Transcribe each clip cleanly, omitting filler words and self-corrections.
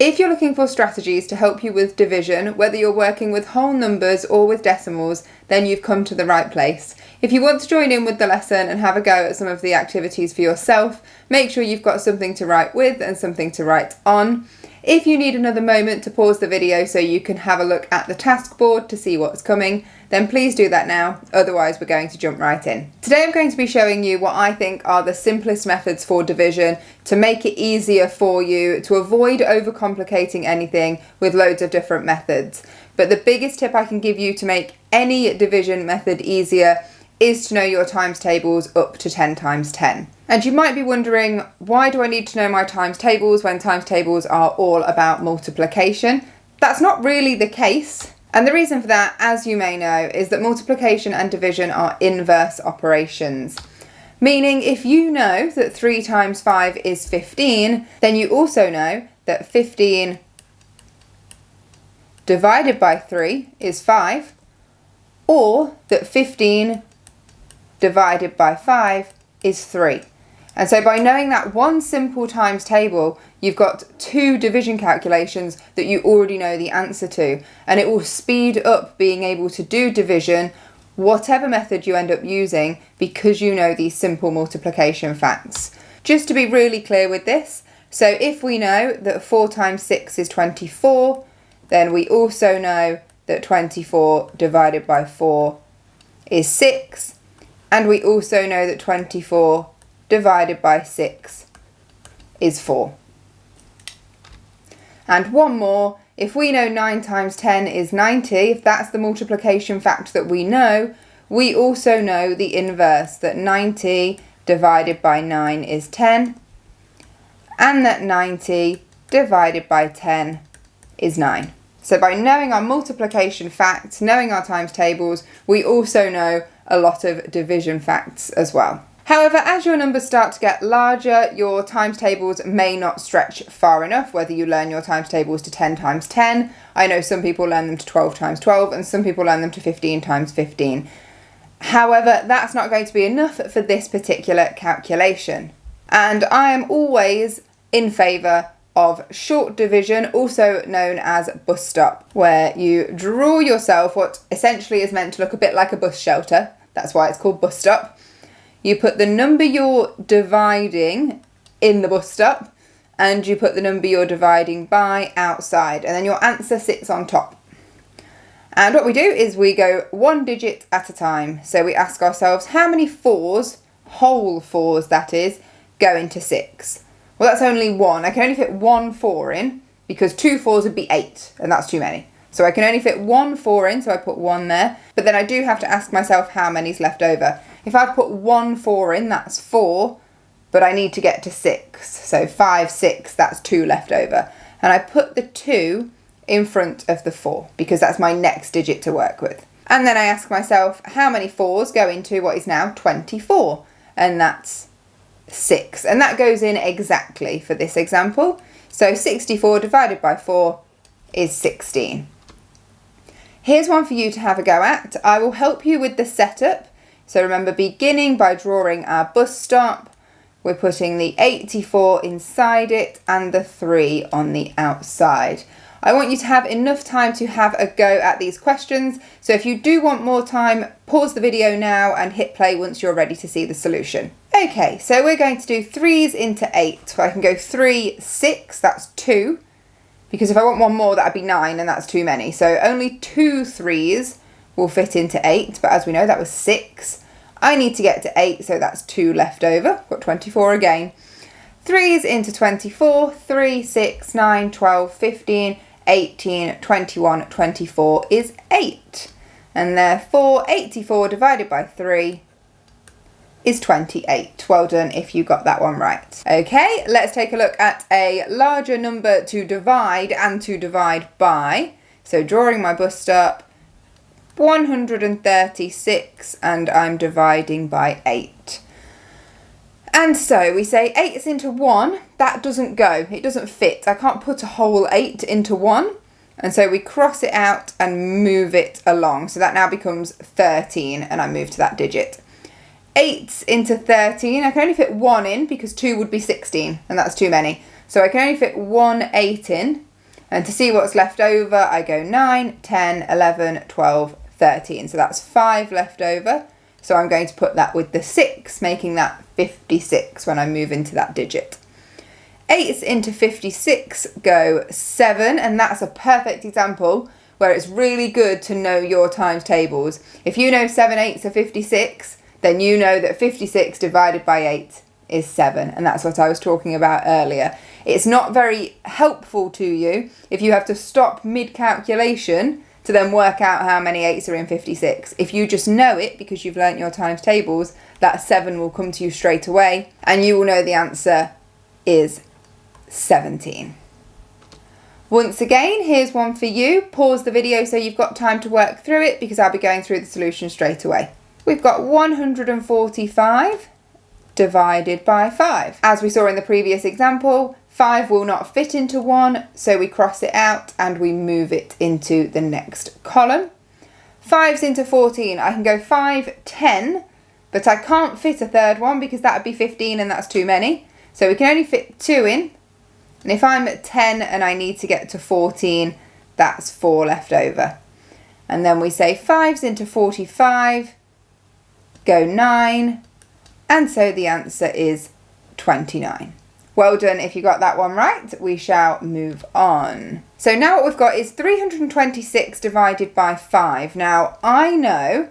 If you're looking for strategies to help you with division, whether you're working with whole numbers or with decimals, then you've come to the right place. If you want to join in with the lesson and have a go at some of the activities for yourself, make sure you've got something to write with and something to write on. If you need another moment to pause the video so you can have a look at the task board to see what's coming, then please do that now, otherwise we're going to jump right in. Today I'm going to be showing you what I think are the simplest methods for division to make it easier for you to avoid overcomplicating anything with loads of different methods. But the biggest tip I can give you to make any division method easier is to know your times tables up to 10 times 10. And you might be wondering, why do I need to know my times tables when times tables are all about multiplication? That's not really the case. And the reason for that, as you may know, is that multiplication and division are inverse operations. Meaning if you know that 3 times 5 is 15, then you also know that 15 divided by 3 is 5, or that 15 divided by 5 is 3. And so by knowing that one simple times table, you've got 2 division calculations that you already know the answer to, and it will speed up being able to do division, whatever method you end up using, because you know these simple multiplication facts. Just to be really clear with this, so if we know that 4 times 6 is 24, then we also know that 24 divided by 4 is 6, and we also know that 24 divided by 6 is 4. And one more, if we know 9 times 10 is 90, if that's the multiplication fact that we know, we also know the inverse, that 90 divided by 9 is 10, and that 90 divided by 10 is 9. So by knowing our multiplication facts, knowing our times tables, we also know a lot of division facts as well. However, as your numbers start to get larger, your times tables may not stretch far enough, whether you learn your times tables to 10 times 10. I know some people learn them to 12 times 12, and some people learn them to 15 times 15. However, that's not going to be enough for this particular calculation. And I am always in favour of short division, also known as bus stop, where you draw yourself what essentially is meant to look a bit like a bus shelter. That's why it's called bus stop. You put the number you're dividing in the bus stop, and you put the number you're dividing by outside, and then your answer sits on top. And what we do is we go one digit at a time. So we ask ourselves, how many 4s, whole 4s that is, go into 6? Well, that's only 1. I can only fit 1 4 in, because 2 4s would be 8, and that's too many. So I can only fit 1 4 in, so I put 1 there. But then I do have to ask myself how many's left over. If I put 1 4 in, that's 4, but I need to get to 6. So 5, 6, that's 2 left over. And I put the 2 in front of the 4, because that's my next digit to work with. And then I ask myself, how many 4s go into what is now 24? And that's 6. And that goes in exactly for this example. So 64 divided by 4 is 16. Here's one for you to have a go at. I will help you with the setup. So remember, beginning by drawing our bus stop, we're putting the 84 inside it and the 3 on the outside. I want you to have enough time to have a go at these questions. So if you do want more time, pause the video now and hit play once you're ready to see the solution. Okay, so we're going to do 3s into 8. So I can go 3, 6, that's 2. Because if I want one more, that'd be 9, and that's too many. So only 2 3s will fit into 8, but as we know, that was 6. I need to get to 8, so that's 2 left over. Got 24 again. 3s into 24, 3, 6, 9, 12, 15, 18, 21, 24 is 8. And therefore, 84 divided by 3 is 28. Well done if you got that one right. Okay, let's take a look at a larger number to divide and to divide by. So drawing my bus stop, 136, and I'm dividing by 8. And so we say 8's into 1, that doesn't go, it doesn't fit. I can't put a whole 8 into 1. And so we cross it out and move it along. So that now becomes 13, and I move to that digit. 8 into 13, I can only fit 1 in because 2 would be 16, and that's too many. So I can only fit 1 8 in, And to see what's left over, I go 9, 10, 11, 12, 13. So that's 5 left over. So I'm going to put that with the 6, making that 56 when I move into that digit. 8s into 56 go 7, and that's a perfect example where it's really good to know your times tables. If you know 7 8s are 56, then you know that 56 divided by 8 is 7, and that's what I was talking about earlier. It's not very helpful to you if you have to stop mid-calculation to then work out how many 8s are in 56. If you just know it because you've learnt your times tables, that 7 will come to you straight away and you will know the answer is 17. Once again, here's one for you. Pause the video so you've got time to work through it because I'll be going through the solution straight away. We've got 145 divided by 5. As we saw in the previous example, 5 will not fit into 1, so we cross it out and we move it into the next column. 5s into 14, I can go 5, 10, but I can't fit a third one because that would be 15 and that's too many. So we can only fit 2 in. And if I'm at 10 and I need to get to 14, that's 4 left over. And then we say 5s into 45, go 9, and so the answer is 29. Well done if you got that one right. We shall move on. So now what we've got is 326 divided by 5. Now I know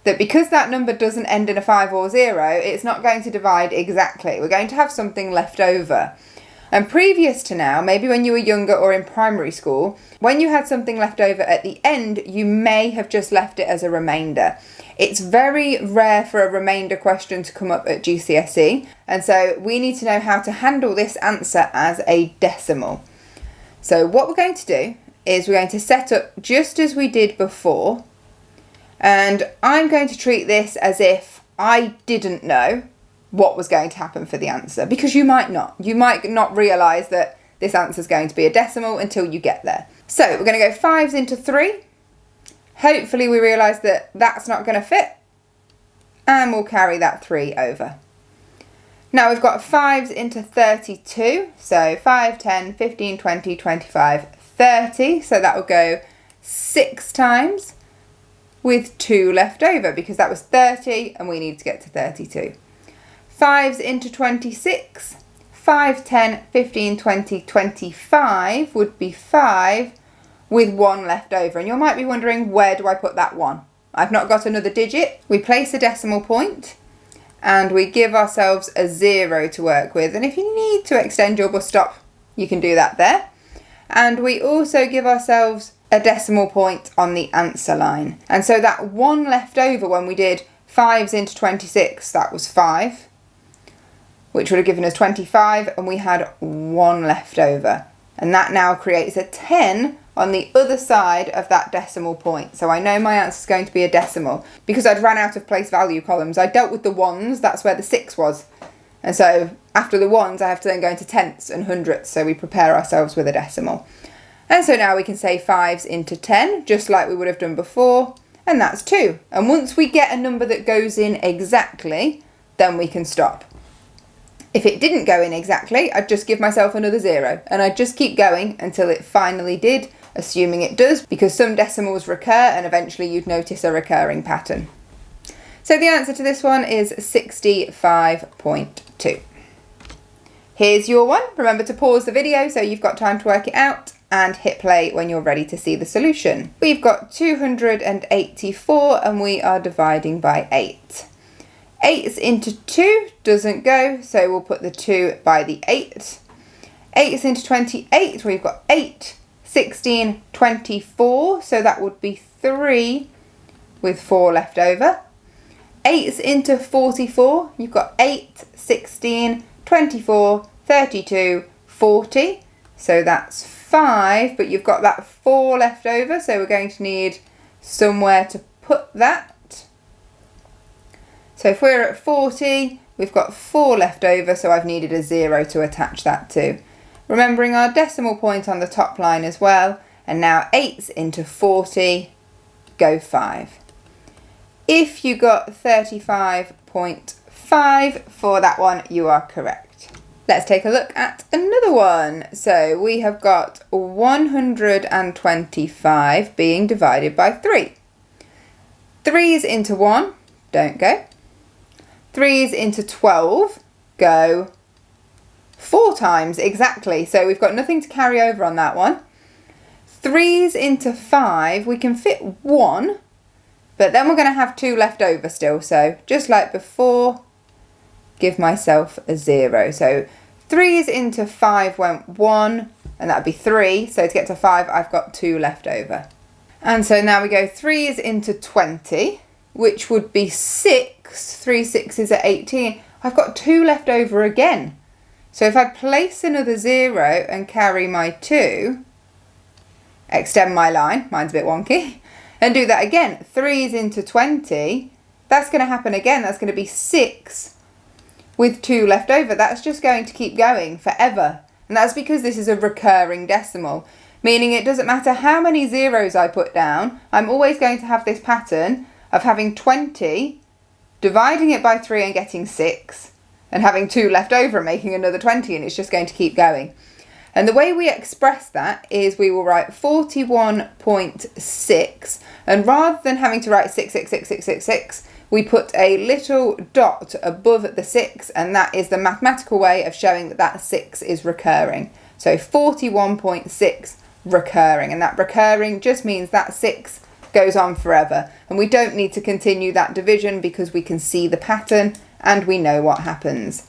that because that number doesn't end in a 5 or 0, it's not going to divide exactly. We're going to have something left over. And previous to now, maybe when you were younger or in primary school, when you had something left over at the end, you may have just left it as a remainder. It's very rare for a remainder question to come up at GCSE, and so we need to know how to handle this answer as a decimal. So what we're going to do is we're going to set up just as we did before, and I'm going to treat this as if I didn't know what was going to happen for the answer, because you might not. You might not realise that this answer is going to be a decimal until you get there. So we're going to go 5s into 3. Hopefully we realise that that's not going to fit, and we'll carry that 3 over. Now we've got 5s into 32, so 5, 10, 15, 20, 25, 30, so that will go 6 times with 2 left over because that was 30 and we need to get to 32. 5s into 26, 5, 10, 15, 20, 25 would be 5 with 1 left over. And you might be wondering, where do I put that 1? I've not got another digit. We place a decimal point and we give ourselves a 0 to work with. And if you need to extend your bus stop, you can do that there. And we also give ourselves a decimal point on the answer line. And so that 1 left over when we did 5s into 26, that was 5. Which would have given us 25, and we had 1 left over. And that now creates a 10 on the other side of that decimal point. So I know my answer is going to be a decimal because I'd run out of place value columns. I dealt with the ones, that's where the 6 was. And so after the ones, I have to then go into tenths and hundredths. So we prepare ourselves with a decimal. And so now we can say 5s into 10, just like we would have done before. And that's 2. And once we get a number that goes in exactly, then we can stop. If it didn't go in exactly, I'd just give myself another 0 and I'd just keep going until it finally did, assuming it does, because some decimals recur and eventually you'd notice a recurring pattern. So the answer to this one is 65.2. Here's your one. Remember to pause the video so you've got time to work it out and hit play when you're ready to see the solution. We've got 284 and we are dividing by 8. 8s into 2 doesn't go, so we'll put the 2 by the 8. 8s into 28, we've got 8, 16, 24, so that would be 3 with 4 left over. 8s into 44, you've got 8, 16, 24, 32, 40, so that's 5, but you've got that 4 left over, so we're going to need somewhere to put that. So if we're at 40, we've got 4 left over, so I've needed a 0 to attach that to. Remembering our decimal point on the top line as well, and now 8s into 40, go 5. If you got 35.5 for that one, you are correct. Let's take a look at another one. So we have got 125 being divided by 3. 3's into 1, don't go. 3's into 12, go 4 times, exactly. So we've got nothing to carry over on that one. 3's into 5, we can fit 1, but then we're going to have 2 left over still. So just like before, give myself a 0. So 3's into 5 went 1, and that would be 3. So to get to 5, I've got 2 left over. And so now we go 3's into 20, which would be 6. 3 6's are 18. I've got 2 left over again. So if I place another 0 and carry my 2, extend my line, mine's a bit wonky, and do that again, 3's into 20, that's going to happen again. That's going to be 6 with 2 left over. That's just going to keep going forever. And that's because this is a recurring decimal, meaning it doesn't matter how many zeros I put down, I'm always going to have this pattern of having 20, dividing it by 3 and getting 6, and having 2 left over and making another 20, and it's just going to keep going. And the way we express that is we will write 41.6, and rather than having to write 6, we put a little dot above the 6, and that is the mathematical way of showing that that 6 is recurring. So 41.6 recurring, and that recurring just means that 6 goes on forever, and we don't need to continue that division because we can see the pattern and we know what happens.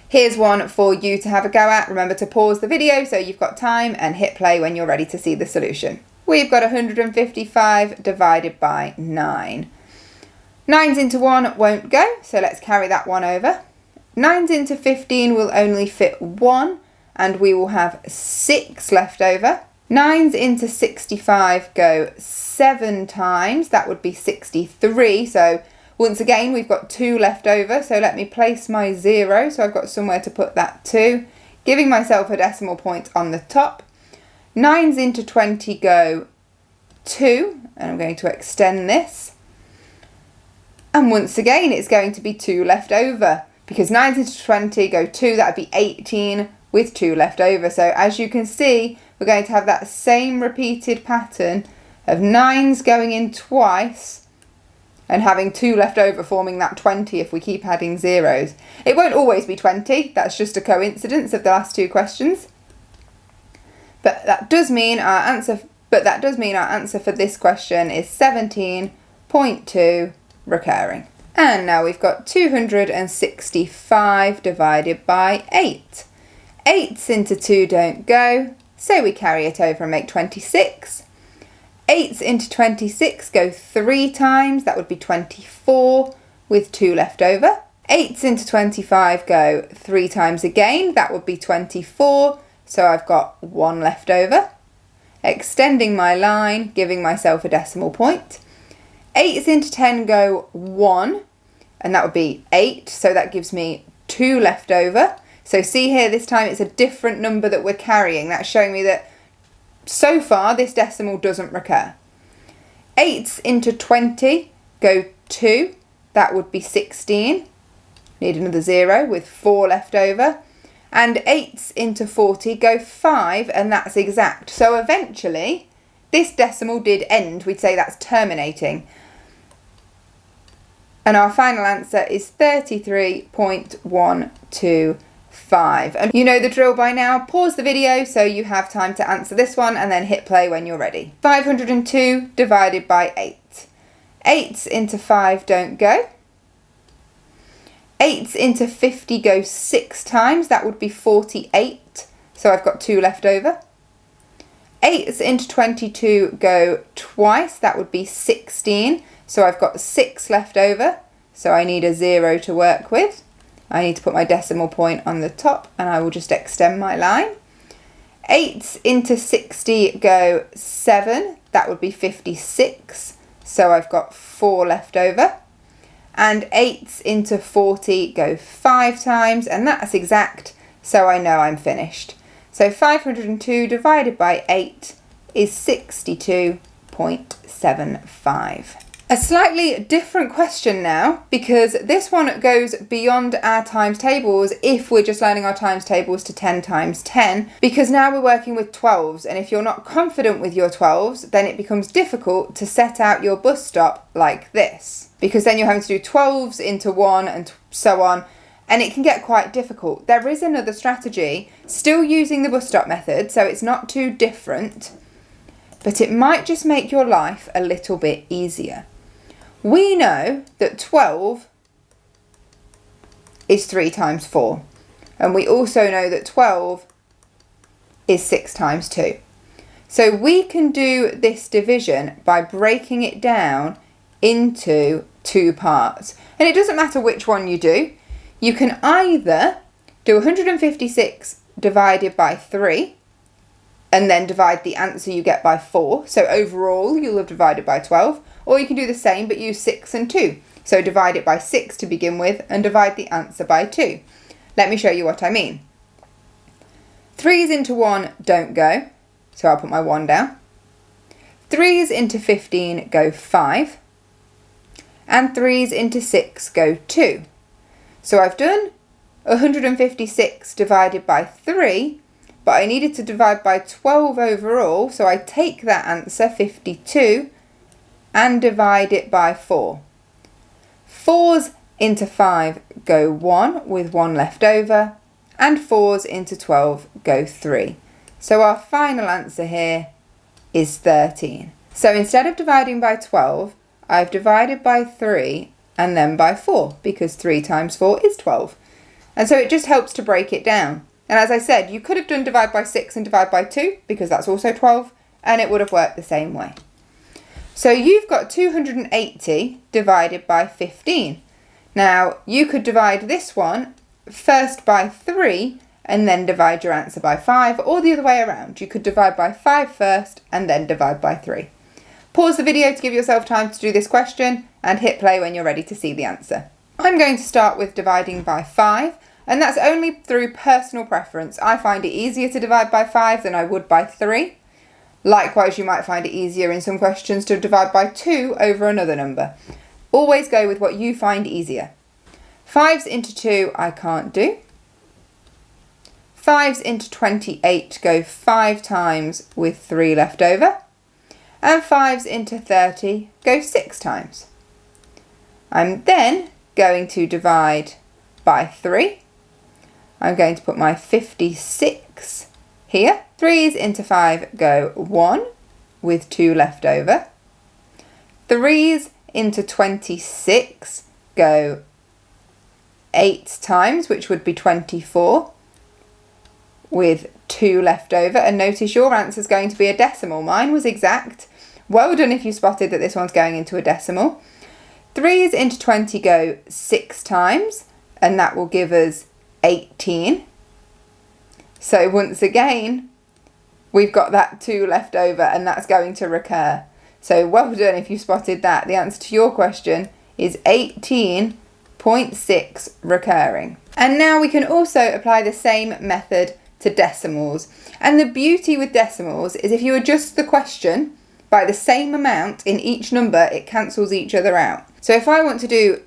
Here's one for you to have a go at. Remember to pause the video so you've got time and hit play when you're ready to see the solution. We've got 155 divided by 9. 9's into 1 won't go, so let's carry that one over. 9's into 15 will only fit 1, and we will have 6 left over. 9's into 65 go 7 times, that would be 63, so once again, we've got 2 left over, so let me place my 0, so I've got somewhere to put that 2, giving myself a decimal point on the top. 9's into 20 go 2, and I'm going to extend this. And once again, it's going to be 2 left over, because 9's into 20 go 2, that would be 18 with 2 left over. So as you can see, we're going to have that same repeated pattern of 9's going in twice, and having 2 left over, forming that 20 if we keep adding zeros. It won't always be 20, that's just a coincidence of the last 2 questions. But that does mean our answer for this question is 17.2 recurring. And now we've got 265 divided by 8. 8's into 2 don't go, so we carry it over and make 26. 8's into 26 go 3 times, that would be 24 with 2 left over. 8's into 25 go 3 times again, that would be 24, so I've got 1 left over. Extending my line, giving myself a decimal point. 8's into 10 go 1, and that would be 8, so that gives me 2 left over. So see here, this time it's a different number that we're carrying. That's showing me that so far this decimal doesn't recur. 8's into 20 go 2, that would be 16. Need another 0 with 4 left over. And 8's into 40 go 5, and that's exact. So eventually this decimal did end, we'd say that's terminating. And our final answer is 33.125. And you know the drill by now. Pause the video so you have time to answer this one and then hit play when you're ready. 502 divided by 8. 8's into 5 don't go. 8's into 50 go 6 times, that would be 48, so I've got 2 left over. 8's into 22 go twice, that would be 16, so I've got 6 left over, so I need a 0 to work with. I need to put my decimal point on the top, and I will just extend my line. 8's into 60 go 7, that would be 56, so I've got 4 left over. And 8's into 40 go 5 times, and that's exact, so I know I'm finished. So 502 divided by 8 is 62.75. A slightly different question now, because this one goes beyond our times tables if we're just learning our times tables to 10 times 10, because now we're working with 12s, and if you're not confident with your 12s, then it becomes difficult to set out your bus stop like this, because then you're having to do 12s into 1 and so on, and it can get quite difficult. There is another strategy, still using the bus stop method, so it's not too different, but it might just make your life a little bit easier. We know that 12 is 3 times 4. And we also know that 12 is 6 times 2. So we can do this division by breaking it down into 2 parts. And it doesn't matter which one you do. You can either do 156 divided by 3 and then divide the answer you get by 4. So overall you'll have divided by 12. Or you can do the same but use 6 and 2. So divide it by 6 to begin with and divide the answer by 2. Let me show you what I mean. 3's into 1 don't go, so I'll put my 1 down. 3's into 15 go 5. And 3's into 6 go 2. So I've done 156 divided by 3, but I needed to divide by 12 overall, so I take that answer, 52, and divide it by 4. 4's into 5 go 1 with 1 left over, and 4's into 12 go 3. So our final answer here is 13. So instead of dividing by 12, I've divided by 3 and then by 4, because 3 times 4 is 12. And so it just helps to break it down. And as I said, you could have done divide by 6 and divide by 2, because that's also 12, and it would have worked the same way. So you've got 280 divided by 15. Now you could divide this one first by 3 and then divide your answer by 5, or the other way around. You could divide by 5 first and then divide by 3. Pause the video to give yourself time to do this question and hit play when you're ready to see the answer. I'm going to start with dividing by 5, and that's only through personal preference. I find it easier to divide by 5 than I would by 3. Likewise, you might find it easier in some questions to divide by 2 over another number. Always go with what you find easier. 5's into 2 I can't do. 5's into 28 go 5 times with 3 left over. And 5's into 30 go 6 times. I'm then going to divide by 3. I'm going to put my 56 here. 3's into 5 go 1 with 2 left over. 3's into 26 go 8 times, which would be 24, with 2 left over. And notice your answer is going to be a decimal. Mine was exact. Well done if you spotted that this one's going into a decimal. 3's into 20 go 6 times, and that will give us 18. So once again, we've got that 2 left over, and that's going to recur. So well done if you spotted that. The answer to your question is 18.6 recurring. And now we can also apply the same method to decimals. And the beauty with decimals is if you adjust the question by the same amount in each number, it cancels each other out. So if I want to do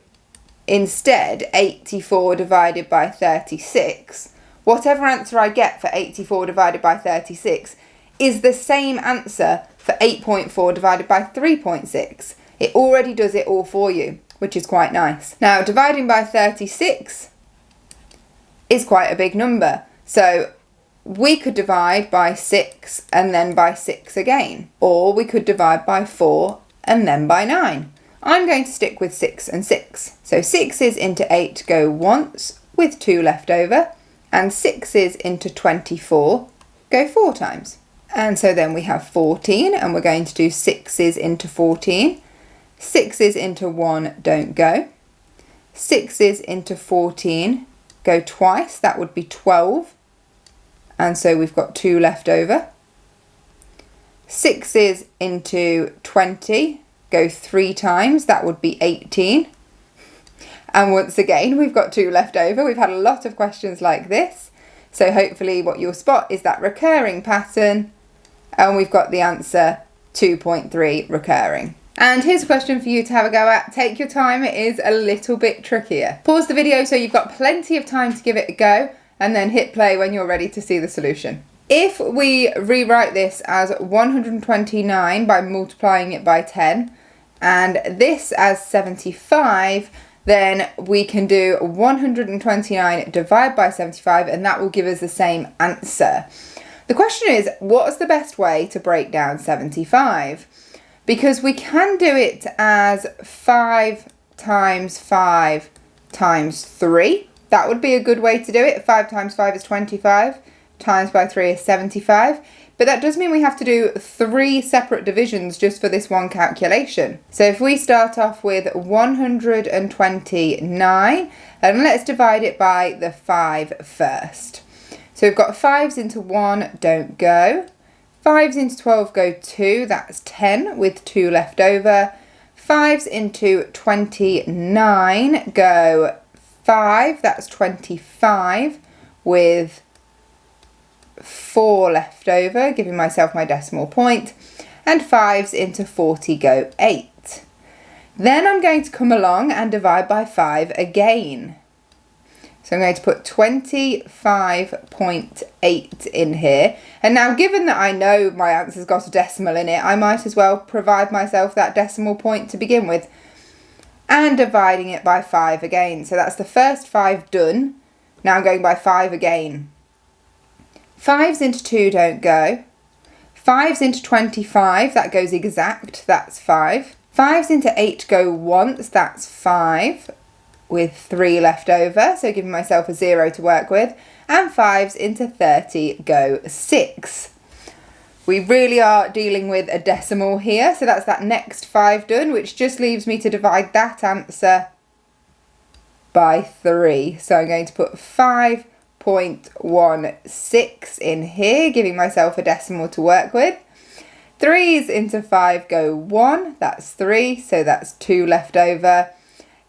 instead 84 divided by 36, whatever answer I get for 84 divided by 36 is the same answer for 8.4 divided by 3.6. It already does it all for you, which is quite nice. Now, dividing by 36 is quite a big number. So we could divide by 6 and then by 6 again. Or we could divide by 4 and then by 9. I'm going to stick with 6 and 6. So 6's into 8 go once with 2 left over. And 6's into 24 go 4 times. And so then we have 14, and we're going to do 6's into 14. 6's into 1 don't go. 6's into 14 go twice, that would be 12. And so we've got 2 left over. 6's into 20 go 3 times, that would be 18. And once again, we've got 2 left over. We've had a lot of questions like this. So hopefully what you'll spot is that recurring pattern. And we've got the answer 2.3 recurring. And here's a question for you to have a go at. Take your time, it is a little bit trickier. Pause the video so you've got plenty of time to give it a go, and then hit play when you're ready to see the solution. If we rewrite this as 129 by multiplying it by 10, and this as 75, then we can do 129 divided by 75, and that will give us the same answer. The question is, what's the best way to break down 75? Because we can do it as 5 times 5 times 3. That would be a good way to do it. 5 times 5 is 25, times by 3 is 75. But that does mean we have to do 3 separate divisions just for this one calculation. So if we start off with 129, and let's divide it by the 5 first. So we've got 5s into 1, don't go. 5s into 12 go 2, that's 10 with 2 left over. 5s into 29 go 5, that's 25 with 4 left over, giving myself my decimal point. And 5s into 40 go 8. Then I'm going to come along and divide by 5 again. So I'm going to put 25.8 in here. And now, given that I know my answer's got a decimal in it, I might as well provide myself that decimal point to begin with. And dividing it by 5 again. So that's the first 5 done. Now I'm going by 5 again. 5s into 2 don't go. 5s into 25, that goes exact, that's 5. 5s into 8 go once, that's 5. With 3 left over, so giving myself a 0 to work with, and 5s into 30 go 6. We really are dealing with a decimal here, so that's that next 5 done, which just leaves me to divide that answer by 3. So I'm going to put 5.16 in here, giving myself a decimal to work with. 3s into 5 go 1, that's 3, so that's 2 left over.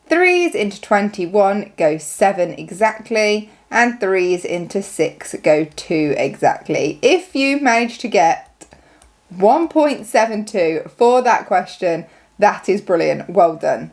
3s into 21 go 7 exactly, and 3s into 6 go 2 exactly. If you manage to get 1.72 for that question, that is brilliant. Well done.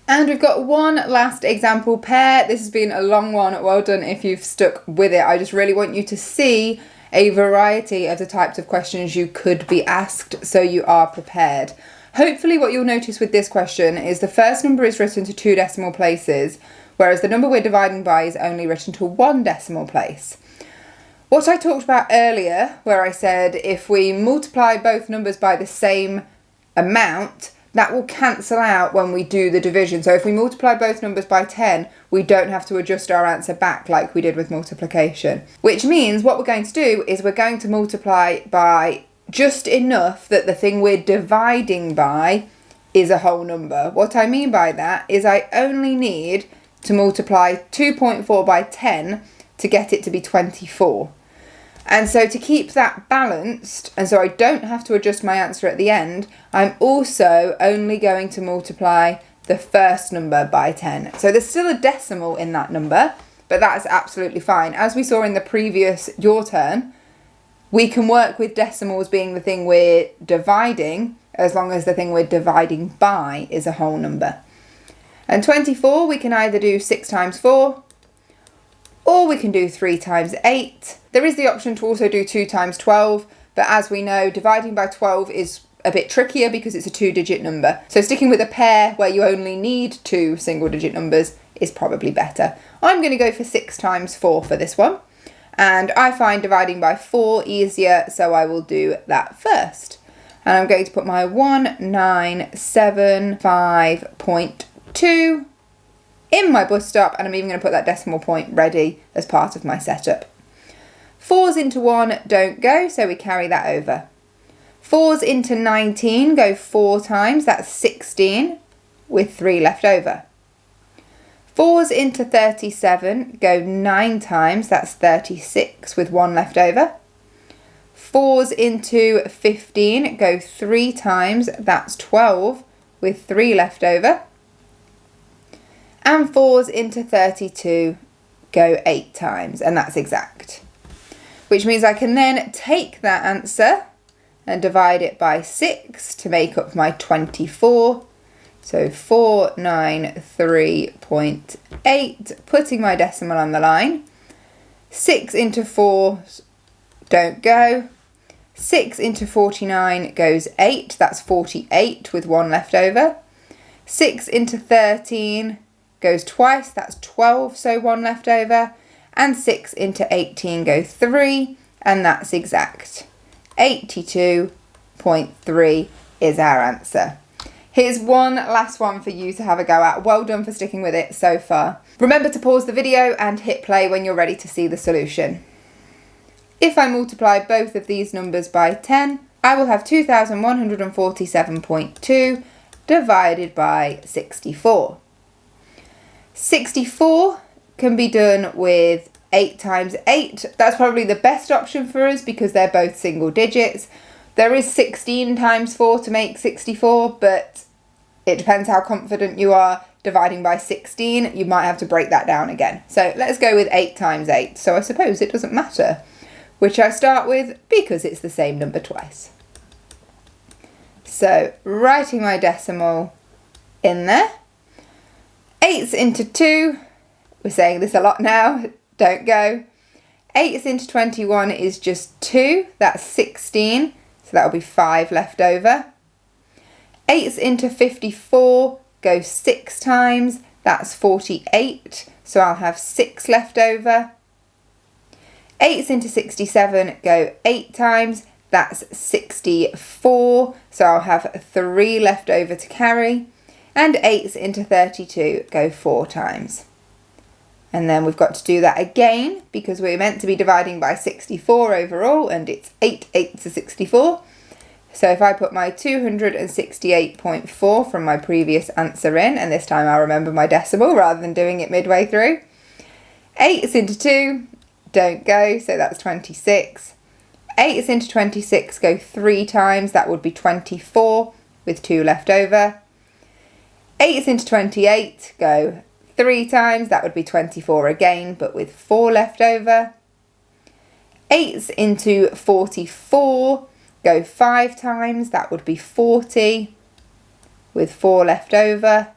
And we've got one last example pair. This has been a long one. Well done if you've stuck with it. I just really want you to see a variety of the types of questions you could be asked, so you are prepared. Hopefully what you'll notice with this question is the first number is written to 2 decimal places, whereas the number we're dividing by is only written to 1 decimal place. What I talked about earlier, where I said if we multiply both numbers by the same amount, that will cancel out when we do the division. So if we multiply both numbers by 10, we don't have to adjust our answer back like we did with multiplication. Which means what we're going to do is we're going to multiply by just enough that the thing we're dividing by is a whole number. What I mean by that is I only need to multiply 2.4 by 10 to get it to be 24. And so to keep that balanced, and so I don't have to adjust my answer at the end, I'm also only going to multiply the first number by 10. So there's still a decimal in that number, but that's absolutely fine. As we saw in the previous Your Turn, we can work with decimals being the thing we're dividing, as long as the thing we're dividing by is a whole number. And 24, we can either do 6 times 4, or we can do 3 times 8. There is the option to also do 2 times 12, but as we know, dividing by 12 is a bit trickier because it's a 2-digit number. So sticking with a pair where you only need 2 single-digit numbers is probably better. I'm going to go for 6 times 4 for this one. And I find dividing by 4 easier, so I will do that first. And I'm going to put my 1975.2 in my bus stop, and I'm even going to put that decimal point ready as part of my setup. 4s into 1 don't go, so we carry that over. 4s into 19 go 4 times, that's 16, with 3 left over. 4s into 37 go 9 times, that's 36 with 1 left over. 4s into 15 go 3 times, that's 12 with 3 left over. And 4s into 32 go 8 times, and that's exact. Which means I can then take that answer and divide it by 6 to make up my 24. So 493.8, putting my decimal on the line. 6 into 4 don't go. 6 into 49 goes 8, that's 48 with 1 left over. 6 into 13 goes twice, that's 12, so 1 left over. And 6 into 18 go 3, and that's exact. 82.3 is our answer. Here's one last one for you to have a go at. Well done for sticking with it so far. Remember to pause the video and hit play when you're ready to see the solution. If I multiply both of these numbers by 10, I will have 2147.2 divided by 64. 64 can be done with 8 times 8. That's probably the best option for us because they're both single digits. There is 16 times 4 to make 64, but it depends how confident you are dividing by 16. You might have to break that down again. So let's go with 8 times 8. So I suppose it doesn't matter which I start with because it's the same number twice. So writing my decimal in there. 8s into 2, we're saying this a lot now, don't go. 8s into 21 is just 2, that's 16. So that'll be 5 left over. 8s into 54 go 6 times, that's 48, so I'll have 6 left over. 8s into 67 go 8 times, that's 64, so I'll have 3 left over to carry. And 8s into 32 go 4 times. And then we've got to do that again because we're meant to be dividing by 64 overall, and it's 8 8s are 64. So if I put my 268.4 from my previous answer in, and this time I'll remember my decimal rather than doing it midway through. 8s into 2 don't go, so that's 26. 8s into 26 go 3 times, that would be 24 with 2 left over. 8s into 28 go 3 times, that would be 24 again, but with 4 left over. 8s into 44 go 5 times, that would be 40, with 4 left over.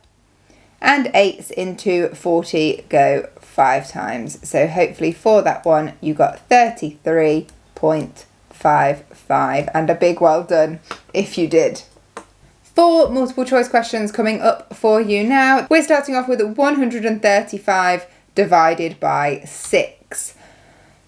And 8s into 40 go 5 times. So hopefully for that one you got 33.55, and a big well done if you did. 4 multiple choice questions coming up for you now. We're starting off with 135 divided by 6.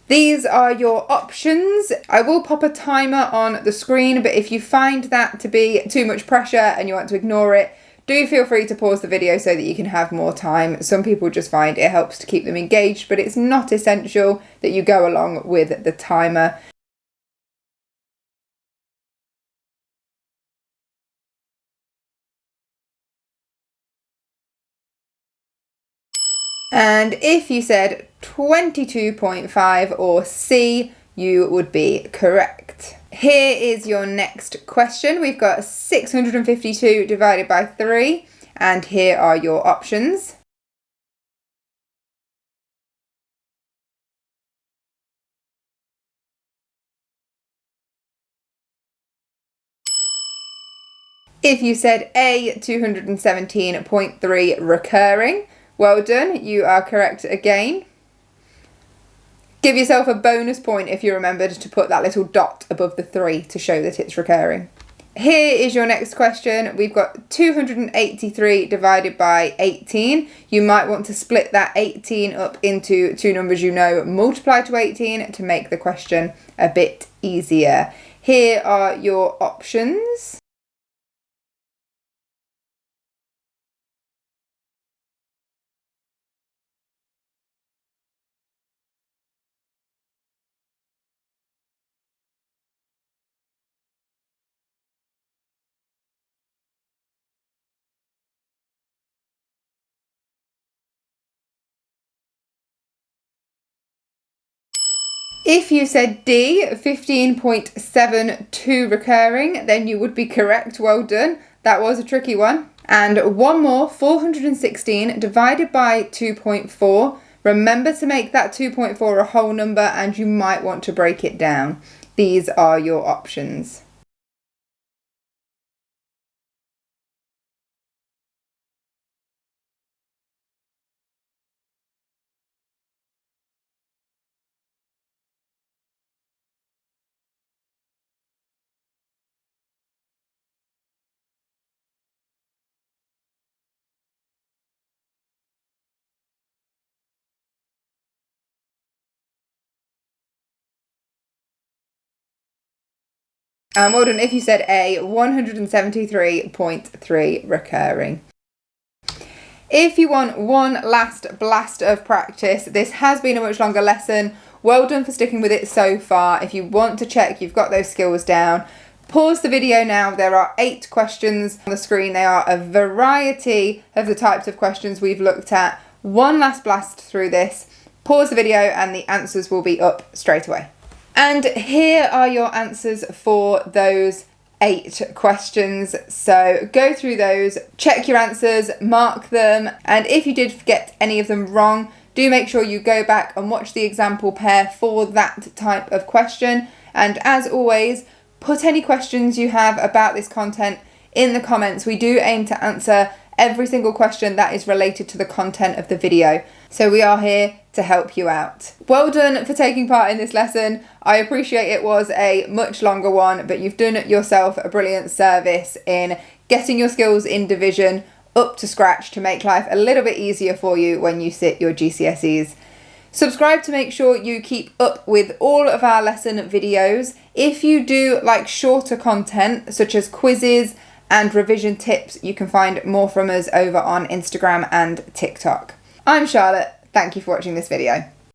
These are your options. I will pop a timer on the screen, but if you find that to be too much pressure and you want to ignore it, do feel free to pause the video so that you can have more time. Some people just find it helps to keep them engaged, but it's not essential that you go along with the timer. And if you said 22.5 or C, you would be correct. Here is your next question. We've got 652 divided by 3, and here are your options. If you said A, 217.3 recurring, well done, you are correct again. Give yourself a bonus point if you remembered to put that little dot above the 3 to show that it's recurring. Here is your next question. We've got 283 divided by 18. You might want to split that 18 up into two numbers you know multiply to 18 to make the question a bit easier. Here are your options. If you said D, 15.72 recurring, then you would be correct. Well done. That was a tricky one. And one more, 416 divided by 2.4. Remember to make that 2.4 a whole number, and you might want to break it down. These are your options. And well done if you said A, 173.3 recurring. If you want one last blast of practice, this has been a much longer lesson. Well done for sticking with it so far. If you want to check you've got those skills down, pause the video now. There are 8 questions on the screen. They are a variety of the types of questions we've looked at. One last blast through this. Pause the video and the answers will be up straight away. And here are your answers for those 8 questions. So go through those, check your answers, mark them, and if you did get any of them wrong, do make sure you go back and watch the example pair for that type of question. And as always, put any questions you have about this content in the comments. We do aim to answer every single question that is related to the content of the video. So we are here to help you out. Well done for taking part in this lesson. I appreciate it was a much longer one, but you've done yourself a brilliant service in getting your skills in division up to scratch to make life a little bit easier for you when you sit your GCSEs. Subscribe to make sure you keep up with all of our lesson videos. If you do like shorter content, such as quizzes and revision tips, you can find more from us over on Instagram and TikTok. I'm Charlotte. Thank you for watching this video.